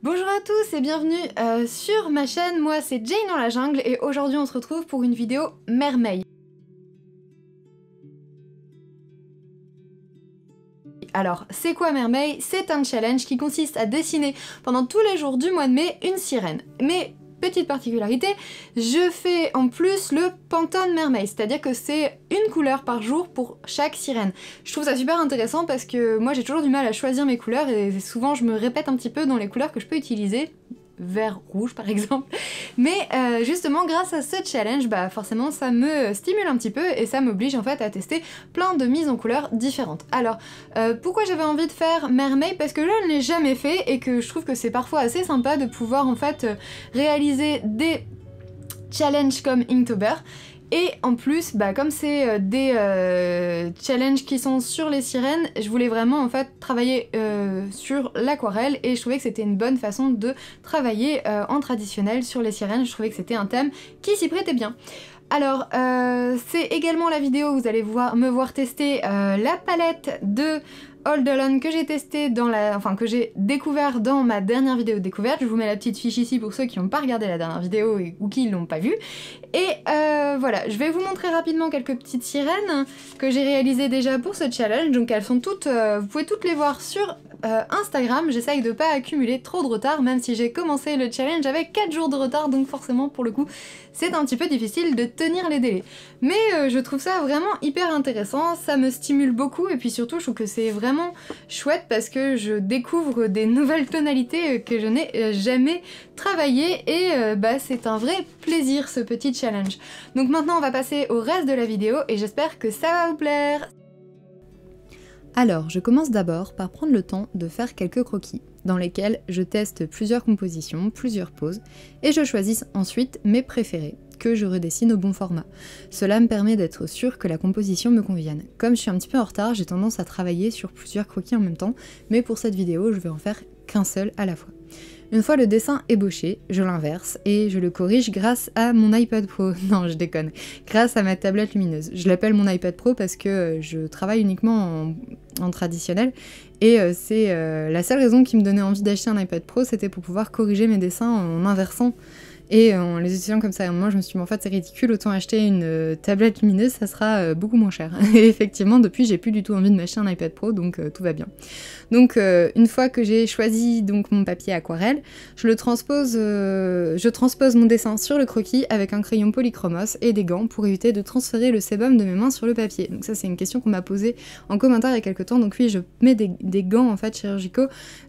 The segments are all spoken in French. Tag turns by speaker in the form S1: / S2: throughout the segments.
S1: Bonjour à tous et bienvenue sur ma chaîne, moi c'est Jane dans la jungle et aujourd'hui on se retrouve pour une vidéo mermaid. Alors, c'est quoi mermaid? C'est un challenge qui consiste à dessiner pendant tous les jours du mois de mai une sirène. Mais petite particularité, je fais en plus le Pantone Mermaid, c'est-à-dire que c'est une couleur par jour pour chaque sirène. Je trouve ça super intéressant parce que moi j'ai toujours du mal à choisir mes couleurs et souvent je me répète un petit peu dans les couleurs que je peux utiliser. Vert, rouge par exemple. Mais justement grâce à ce challenge, bah forcément ça me stimule un petit peu et ça m'oblige en fait à tester plein de mises en couleurs différentes. Alors pourquoi j'avais envie de faire mermaid? Parce que je ne l'ai jamais fait et que je trouve que c'est parfois assez sympa de pouvoir en fait réaliser des challenges comme Inktober. Et en plus, bah, comme c'est des challenges qui sont sur les sirènes, je voulais vraiment en fait travailler sur l'aquarelle et je trouvais que c'était une bonne façon de travailler en traditionnel sur les sirènes. Je trouvais que c'était un thème qui s'y prêtait bien. Alors, c'est également la vidéo où vous allez me voir tester la palette de Hold On que j'ai testé que j'ai découvert dans ma dernière vidéo de découverte. Je vous mets la petite fiche ici pour ceux qui n'ont pas regardé la dernière vidéo ou qui ne l'ont pas vue. Et voilà, je vais vous montrer rapidement quelques petites sirènes que j'ai réalisées déjà pour ce challenge. Donc elles sont toutes, vous pouvez toutes les voir sur Instagram. J'essaye de pas accumuler trop de retard, même si j'ai commencé le challenge avec 4 jours de retard, donc forcément pour le coup c'est un petit peu difficile de tenir les délais. Mais je trouve ça vraiment hyper intéressant, ça me stimule beaucoup et puis surtout je trouve que c'est vraiment chouette parce que je découvre des nouvelles tonalités que je n'ai jamais travaillées et bah, c'est un vrai plaisir ce petit challenge. Donc maintenant on va passer au reste de la vidéo et j'espère que ça va vous plaire. Alors, je commence d'abord par prendre le temps de faire quelques croquis, dans lesquels je teste plusieurs compositions, plusieurs poses, et je choisis ensuite mes préférés, que je redessine au bon format. Cela me permet d'être sûre que la composition me convienne. Comme je suis un petit peu en retard, j'ai tendance à travailler sur plusieurs croquis en même temps, mais pour cette vidéo, je vais en faire qu'un seul à la fois. Une fois le dessin ébauché, je l'inverse et je le corrige grâce à mon iPad Pro. Non, je déconne. Grâce à ma tablette lumineuse. Je l'appelle mon iPad Pro parce que je travaille uniquement en traditionnel et c'est la seule raison qui me donnait envie d'acheter un iPad Pro, c'était pour pouvoir corriger mes dessins en inversant et en les utilisant comme ça. Et moi je me suis dit, mais en fait c'est ridicule, autant acheter une tablette lumineuse, ça sera beaucoup moins cher. Et effectivement, depuis j'ai plus du tout envie de m'acheter un iPad Pro, donc tout va bien. Donc une fois que j'ai choisi donc mon papier aquarelle, je transpose mon dessin sur le croquis avec un crayon polychromos et des gants pour éviter de transférer le sébum de mes mains sur le papier. Donc ça c'est une question qu'on m'a posée en commentaire il y a quelques temps, donc oui je mets des gants en fait chirurgicaux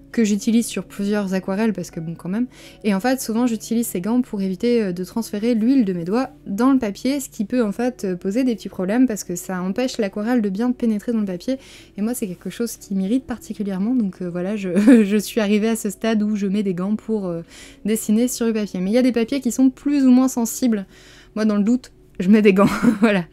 S1: que j'utilise sur plusieurs aquarelles parce que bon quand même, et en fait souvent j'utilise ces gants pour éviter de transférer l'huile de mes doigts dans le papier, ce qui peut en fait poser des petits problèmes parce que ça empêche l'aquarelle de bien pénétrer dans le papier et moi c'est quelque chose qui m'irrite particulièrement, donc voilà je suis arrivée à ce stade où je mets des gants pour dessiner sur le papier. Mais il y a des papiers qui sont plus ou moins sensibles, moi dans le doute je mets des gants. Voilà.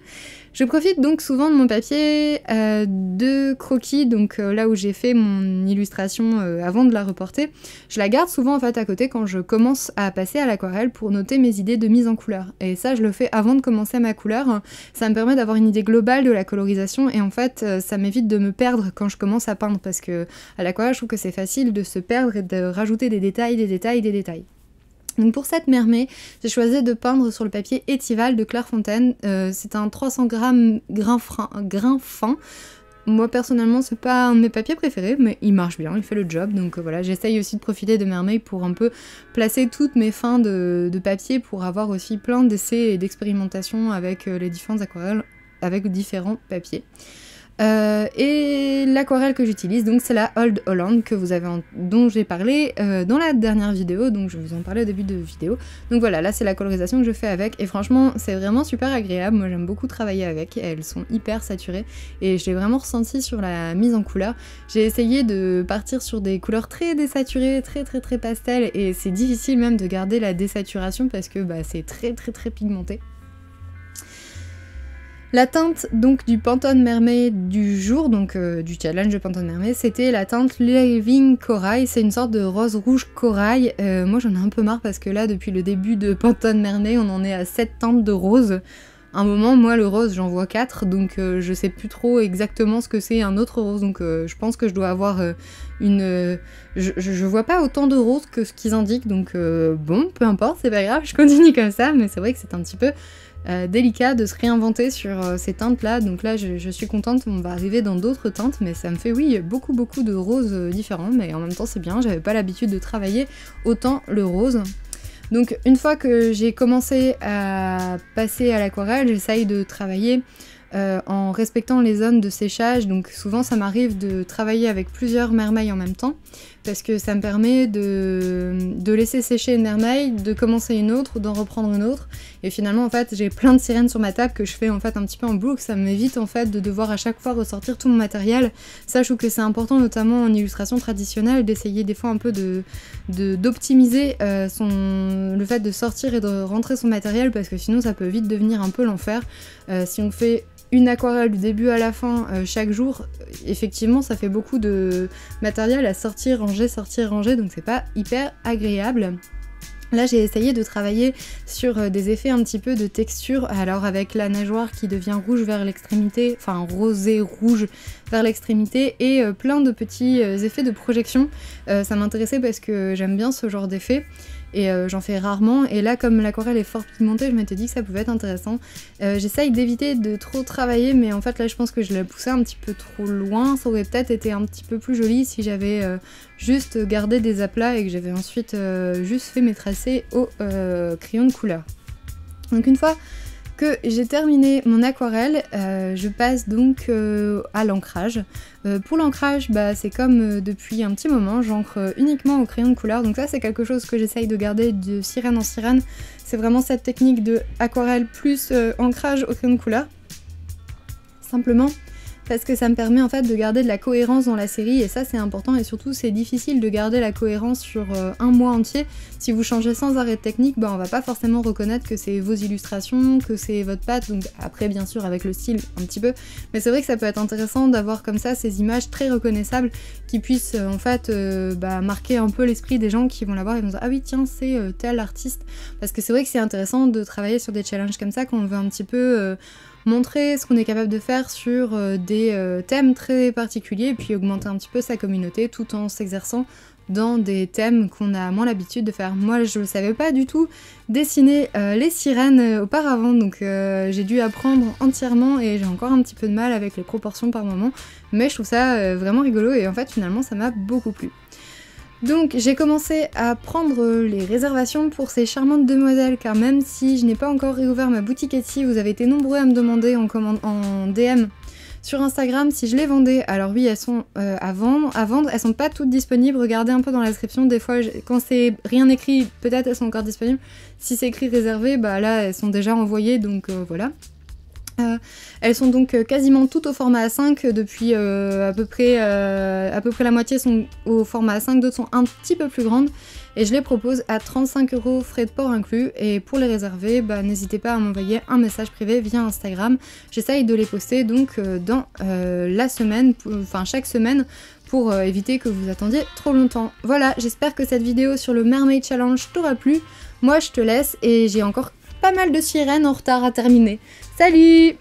S1: Je profite donc souvent de mon papier de croquis, donc là où j'ai fait mon illustration avant de la reporter. Je la garde souvent en fait à côté quand je commence à passer à l'aquarelle pour noter mes idées de mise en couleur. Et ça je le fais avant de commencer ma couleur, ça me permet d'avoir une idée globale de la colorisation et en fait ça m'évite de me perdre quand je commence à peindre parce que à l'aquarelle je trouve que c'est facile de se perdre et de rajouter des détails, des détails, des détails. Donc pour cette mermaid, j'ai choisi de peindre sur le papier Étival de Clairefontaine. C'est un 300 grammes grain fin. Moi personnellement c'est pas un de mes papiers préférés, mais il marche bien, il fait le job. Donc voilà, j'essaye aussi de profiter de mermaid pour un peu placer toutes mes fins de papier pour avoir aussi plein d'essais et d'expérimentations avec les différentes aquarelles, avec différents papiers. Et l'aquarelle que j'utilise, donc c'est la Hold On dont j'ai parlé dans la dernière vidéo, donc je vous en parlais au début de vidéo. Donc voilà, là c'est la colorisation que je fais avec et franchement c'est vraiment super agréable, moi j'aime beaucoup travailler avec, elles sont hyper saturées et je l'ai vraiment ressenti sur la mise en couleur. J'ai essayé de partir sur des couleurs très désaturées, très pastel et c'est difficile même de garder la désaturation parce que bah, c'est très pigmenté. La teinte donc du Pantone Mermaid du jour, donc du challenge de Pantone Mermaid, c'était la teinte Living Corail, c'est une sorte de rose rouge corail. Moi j'en ai un peu marre parce que là depuis le début de Pantone Mermaid on en est à 7 teintes de rose. un moment, moi le rose j'en vois 4, donc je sais plus trop exactement ce que c'est un autre rose, donc je pense que je dois avoir je vois pas autant de roses que ce qu'ils indiquent, donc bon, peu importe, c'est pas grave, je continue comme ça, mais c'est vrai que c'est un petit peu délicat de se réinventer sur ces teintes là, donc là je suis contente, on va arriver dans d'autres teintes, mais ça me fait oui beaucoup de roses différents, mais en même temps c'est bien, j'avais pas l'habitude de travailler autant le rose. Donc une fois que j'ai commencé à passer à l'aquarelle, j'essaye de travailler en respectant les zones de séchage, donc souvent ça m'arrive de travailler avec plusieurs mermeilles en même temps, parce que ça me permet de laisser sécher une mermeille, de commencer une autre, d'en reprendre une autre, et finalement en fait j'ai plein de sirènes sur ma table que je fais en fait un petit peu en boucle, ça m'évite en fait de devoir à chaque fois ressortir tout mon matériel. Ça je trouve que c'est important, notamment en illustration traditionnelle, d'essayer des fois un peu d'optimiser le fait de sortir et de rentrer son matériel, parce que sinon ça peut vite devenir un peu l'enfer. Si on fait une aquarelle du début à la fin chaque jour, effectivement ça fait beaucoup de matériel à sortir, ranger, donc c'est pas hyper agréable. Là j'ai essayé de travailler sur des effets un petit peu de texture, alors avec la nageoire qui devient rouge vers l'extrémité, enfin rosé rouge vers l'extrémité, et plein de petits effets de projection. Ça m'intéressait parce que j'aime bien ce genre d'effet. Et j'en fais rarement, et là comme l'aquarelle est fort pigmentée, je m'étais dit que ça pouvait être intéressant. J'essaye d'éviter de trop travailler, mais en fait là je pense que je l'ai poussé un petit peu trop loin. Ça aurait peut-être été un petit peu plus joli si j'avais juste gardé des aplats et que j'avais ensuite juste fait mes tracés au crayon de couleur. Donc une fois que j'ai terminé mon aquarelle, je passe donc à l'ancrage. Pour l'ancrage, bah, c'est comme depuis un petit moment, j'encre uniquement au crayon de couleur, donc ça c'est quelque chose que j'essaye de garder de sirène en sirène. C'est vraiment cette technique de aquarelle plus ancrage au crayon de couleur. Simplement parce que ça me permet en fait de garder de la cohérence dans la série, et ça c'est important, et surtout c'est difficile de garder la cohérence sur un mois entier. Si vous changez sans arrêt de technique, bah, on va pas forcément reconnaître que c'est vos illustrations, que c'est votre patte, donc après bien sûr avec le style un petit peu, mais c'est vrai que ça peut être intéressant d'avoir comme ça ces images très reconnaissables qui puissent en fait marquer un peu l'esprit des gens qui vont la voir et vont dire ah oui tiens c'est tel artiste, parce que c'est vrai que c'est intéressant de travailler sur des challenges comme ça quand on veut un petit peu montrer ce qu'on est capable de faire sur des thèmes très particuliers, et puis augmenter un petit peu sa communauté tout en s'exerçant dans des thèmes qu'on a moins l'habitude de faire. Moi je ne savais pas du tout dessiner les sirènes auparavant, donc j'ai dû apprendre entièrement et j'ai encore un petit peu de mal avec les proportions par moment, mais je trouve ça vraiment rigolo, et en fait finalement ça m'a beaucoup plu. Donc j'ai commencé à prendre les réservations pour ces charmantes demoiselles, car même si je n'ai pas encore réouvert ma boutique Etsy, vous avez été nombreux à me demander en DM sur Instagram si je les vendais. Alors oui, elles sont à vendre, elles sont pas toutes disponibles, regardez un peu dans la description, des fois quand c'est rien écrit, peut-être elles sont encore disponibles. Si c'est écrit réservé, bah là elles sont déjà envoyées, donc voilà. Elles sont donc quasiment toutes au format A5, depuis à peu près la moitié sont au format A5, d'autres sont un petit peu plus grandes, et je les propose à 35 € frais de port inclus, et pour les réserver, bah, n'hésitez pas à m'envoyer un message privé via Instagram. J'essaye de les poster donc dans la semaine, enfin chaque semaine, pour éviter que vous attendiez trop longtemps. Voilà, j'espère que cette vidéo sur le Mermaid Challenge t'aura plu. Moi je te laisse, et j'ai encore pas mal de sirènes en retard à terminer. Salut!